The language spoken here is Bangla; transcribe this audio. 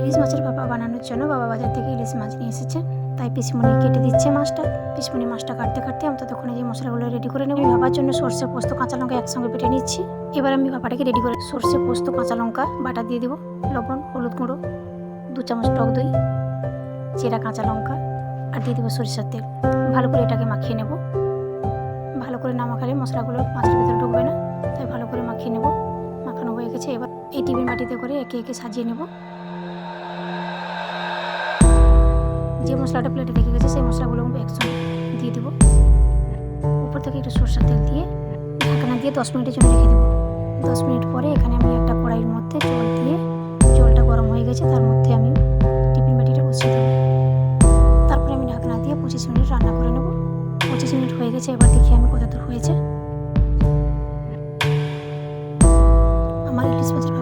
ইলিশ মাছের ভাপা বানানোর জন্য বাবা বাজার থেকে ইলিশ মাছ নিয়ে এসেছে, তাই পিসমণি কেটে দিচ্ছে মাছটা। পিসমণি মাছটা কাটতে কাটতে আমি ততক্ষণে যে মশলাগুলো রেডি করে নেব। ভাপার জন্য সর্ষে, পোস্ত, কাঁচা লঙ্কা একসঙ্গে বেটে নিচ্ছি। এবার আমি ভাপাটাকে রেডি করে সর্ষে, পোস্ত, কাঁচা লঙ্কা বাটা দিয়ে দেবো, লবণ, হলুদ গুঁড়ো, 2 চামচ টক দই, চেরা কাঁচা লঙ্কা আর দিয়ে দেবো সরিষার তেল। ভালো করে এটাকে মাখিয়ে নেব। ভালো করে না মাখালে মশলাগুলো মাছের ভিতরে ঢুকবে না, তাই ভালো করে মাখিয়ে নেব। মাখানো হয়ে গেছে। এবার এই টিফিন বাটিতে করে একে একে সাজিয়ে নেব। যে মশলাটা প্লেটে রেখে গেছে সেই মশলাগুলো একসঙ্গে দিয়ে দেবো। উপর থেকে একটু সরষের তেল দিয়ে ঢাকনা দিয়ে 10 মিনিটের জন্য রেখে দেবো। 10 মিনিট পরে এখানে আমি একটা কড়াইয়ের মধ্যে জল দিয়ে, জলটা গরম হয়ে গেছে, তার মধ্যে আমি টিফিন বাটিটা বসিয়ে দেবো। তারপরে আমি ঢাকনা দিয়ে 25 মিনিট রান্না করে নেব। 25 মিনিট হয়ে গেছে। এবার দেখি আমি কত দূর হয়েছে। আমার ইলিশ মাছের